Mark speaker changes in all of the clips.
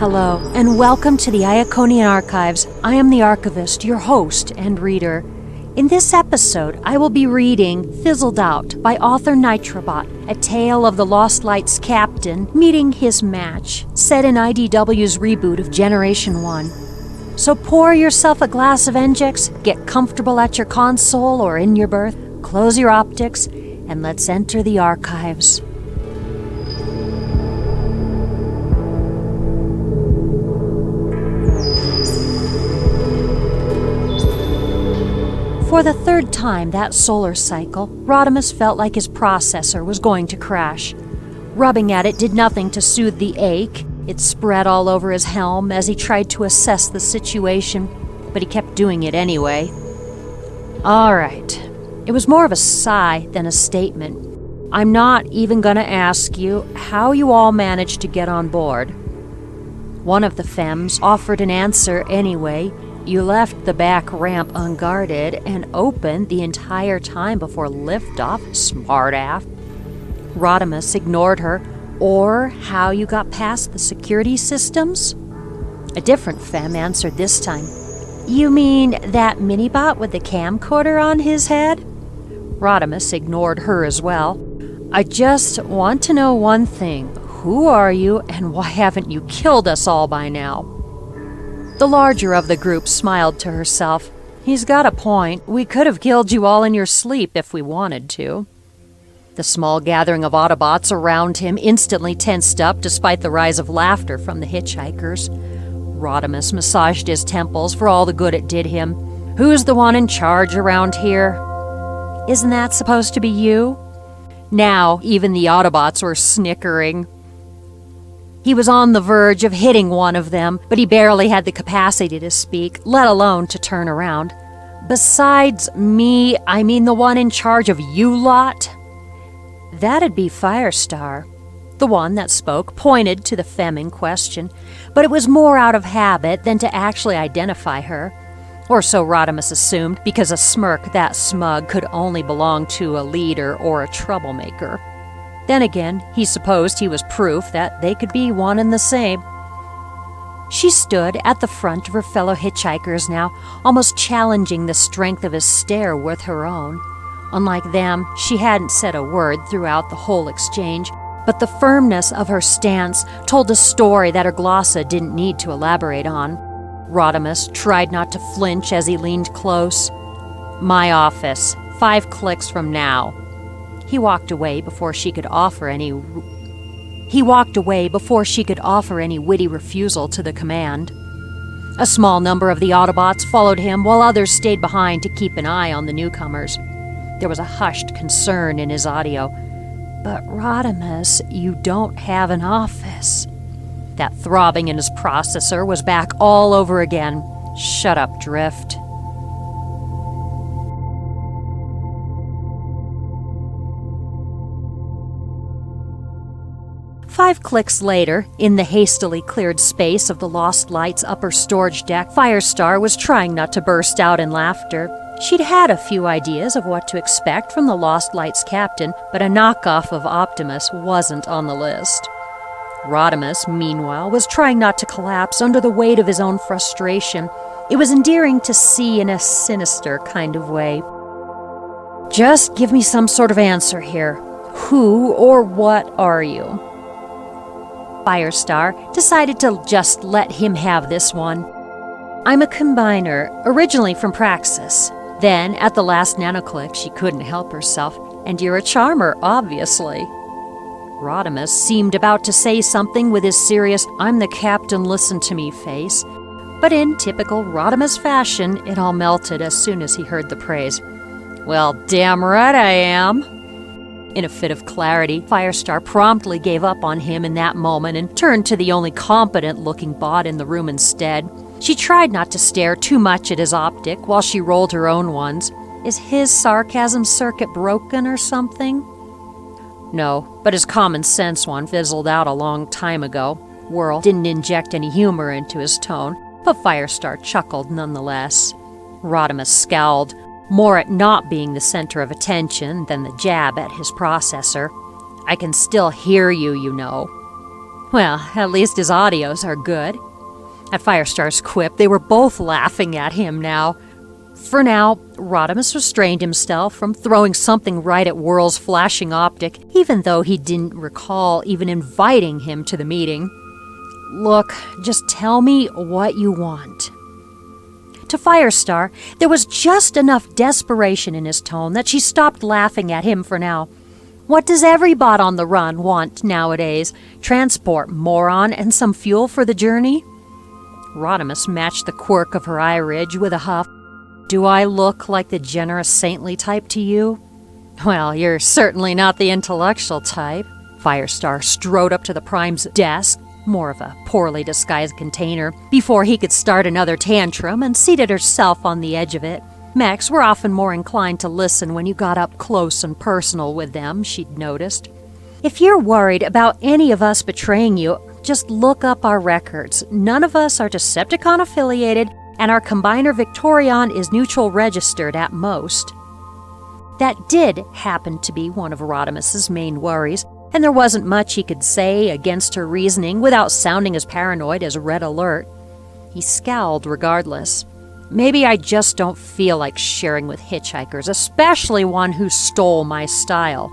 Speaker 1: Hello, and welcome to the Iaconian Archives. I am the archivist, your host and reader. In this episode, I will be reading Fizzled Out by author Nitrobot, a tale of the Lost Light's captain meeting his match, set in IDW's reboot of Generation 1. So pour yourself a glass of NGEX, get comfortable at your console or in your berth, close your optics, and let's enter the archives. For the third time that solar cycle, Rodimus felt like his processor was going to crash. Rubbing at it did nothing to soothe the ache. It spread all over his helm as he tried to assess the situation, but he kept doing it anyway. All right. It was more of a sigh than a statement. I'm not even going to ask you how you all managed to get on board. One of the femmes offered an answer anyway. You left the back ramp unguarded and open the entire time before liftoff, smartass. Rodimus ignored her. Or how you got past the security systems? A different femme answered this time. You mean that minibot with the camcorder on his head? Rodimus ignored her as well. I just want to know one thing. Who are you, and why haven't you killed us all by now? The larger of the group smiled to herself. He's got a point. We could have killed you all in your sleep if we wanted to. The small gathering of Autobots around him instantly tensed up despite the rise of laughter from the hitchhikers. Rodimus massaged his temples for all the good it did him. Who's the one in charge around here? Isn't that supposed to be you? Now, even the Autobots were snickering. He was on the verge of hitting one of them, but he barely had the capacity to speak, let alone to turn around. Besides me, I mean the one in charge of you lot? That'd be Firestar. The one that spoke pointed to the femme in question, but it was more out of habit than to actually identify her. Or so Rodimus assumed, because a smirk that smug could only belong to a leader or a troublemaker. Then again, he supposed he was proof that they could be one and the same. She stood at the front of her fellow hitchhikers now, almost challenging the strength of his stare with her own. Unlike them, she hadn't said a word throughout the whole exchange, but the firmness of her stance told a story that her glossa didn't need to elaborate on. Rodimus tried not to flinch as he leaned close. My office, 5 clicks from now. He walked away before she could offer any witty refusal to the command. A small number of the Autobots followed him while others stayed behind to keep an eye on the newcomers. There was a hushed concern in his audio. But Rodimus, you don't have an office. That throbbing in his processor was back all over again. Shut up, Drift. Five clicks later, in the hastily cleared space of the Lost Light's upper storage deck, Firestar was trying not to burst out in laughter. She'd had a few ideas of what to expect from the Lost Light's captain, but a knockoff of Optimus wasn't on the list. Rodimus, meanwhile, was trying not to collapse under the weight of his own frustration. It was endearing to see in a sinister kind of way. Just give me some sort of answer here. Who or what are you? Firestar decided to just let him have this one. I'm a combiner, originally from Praxis. Then, at the last nanoclick, she couldn't help herself. And you're a charmer, obviously. Rodimus seemed about to say something with his serious, I'm the captain, listen to me face. But in typical Rodimus fashion, it all melted as soon as he heard the praise. Well, damn right I am. In a fit of clarity, Firestar promptly gave up on him in that moment and turned to the only competent-looking bot in the room instead. She tried not to stare too much at his optic while she rolled her own ones. Is his sarcasm circuit broken or something? No, but his common sense one fizzled out a long time ago. Whirl didn't inject any humor into his tone, but Firestar chuckled nonetheless. Rodimus scowled, more at not being the center of attention than the jab at his processor. I can still hear you, you know. Well, at least his audios are good. At Firestar's quip, they were both laughing at him now. For now, Rodimus restrained himself from throwing something right at Whirl's flashing optic, even though he didn't recall even inviting him to the meeting. Look, just tell me what you want. To Firestar, there was just enough desperation in his tone that she stopped laughing at him for now. What does every bot on the run want nowadays? Transport, moron, and some fuel for the journey? Rodimus matched the quirk of her eye ridge with a huff. Do I look like the generous, saintly type to you? Well, you're certainly not the intellectual type. Firestar strode up to the Prime's desk, more of a poorly disguised container, before he could start another tantrum, and seated herself on the edge of it. Mechs were often more inclined to listen when you got up close and personal with them, she'd noticed. If you're worried about any of us betraying you, just look up our records. None of us are Decepticon affiliated, and our Combiner Victorion is neutral registered at most. That did happen to be one of Rodimus's main worries, and there wasn't much he could say against her reasoning without sounding as paranoid as Red Alert. He scowled regardless. Maybe I just don't feel like sharing with hitchhikers, especially one who stole my style.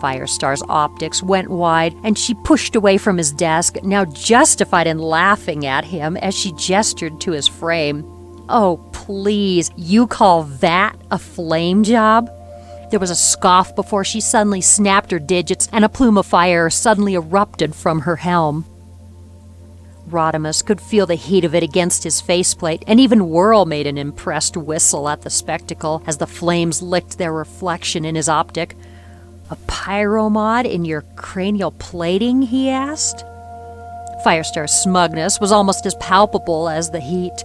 Speaker 1: Firestar's optics went wide, and she pushed away from his desk, now justified in laughing at him as she gestured to his frame. Oh, please, you call that a flame job? There was a scoff before she suddenly snapped her digits, and a plume of fire suddenly erupted from her helm. Rodimus could feel the heat of it against his faceplate, and even Whirl made an impressed whistle at the spectacle as the flames licked their reflection in his optic. A pyromod in your cranial plating, he asked. Firestar's smugness was almost as palpable as the heat.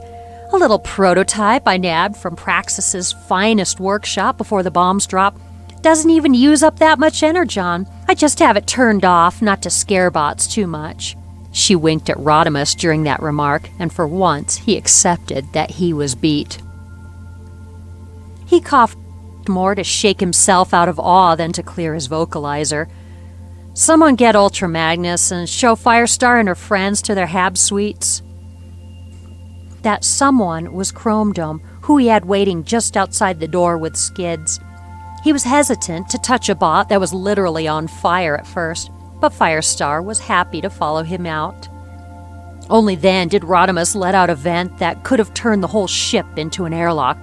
Speaker 1: A little prototype I nabbed from Praxis's finest workshop before the bombs drop. Doesn't even use up that much energon. I just have it turned off not to scare bots too much. She winked at Rodimus during that remark, and for once he accepted that he was beat. He coughed more to shake himself out of awe than to clear his vocalizer. Someone get Ultra Magnus and show Firestar and her friends to their hab suites. That someone was Chrome Dome, who he had waiting just outside the door with skids. He was hesitant to touch a bot that was literally on fire at first, but Firestar was happy to follow him out. Only then did Rodimus let out a vent that could have turned the whole ship into an airlock.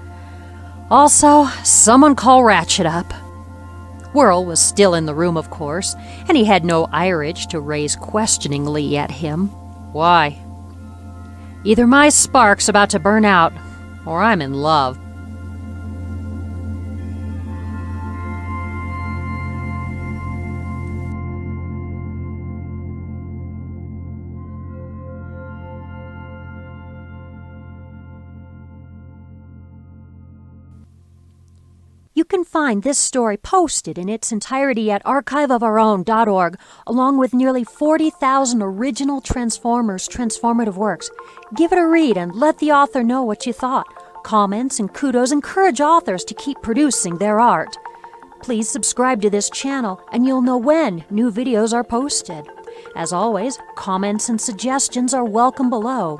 Speaker 1: Also, someone call Ratchet up. Whirl was still in the room, of course, and he had no iridge to raise questioningly at him. Why? Either my spark's about to burn out, or I'm in love. You can find this story posted in its entirety at archiveofourown.org, along with nearly 40,000 original Transformers transformative works. Give it a read and let the author know what you thought. Comments and kudos encourage authors to keep producing their art. Please subscribe to this channel and you'll know when new videos are posted. As always, comments and suggestions are welcome below.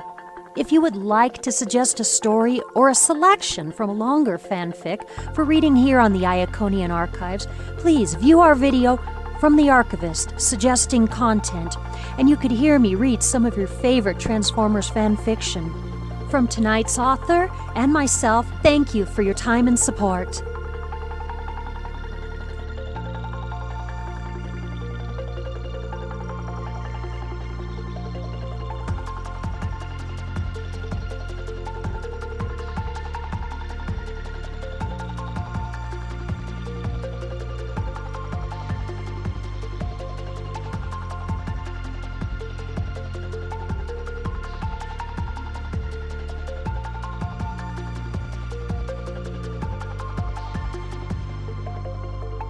Speaker 1: If you would like to suggest a story or a selection from a longer fanfic for reading here on the Iaconian Archives, please view our video from the archivist suggesting content, and you could hear me read some of your favorite Transformers fanfiction. From tonight's author and myself, thank you for your time and support.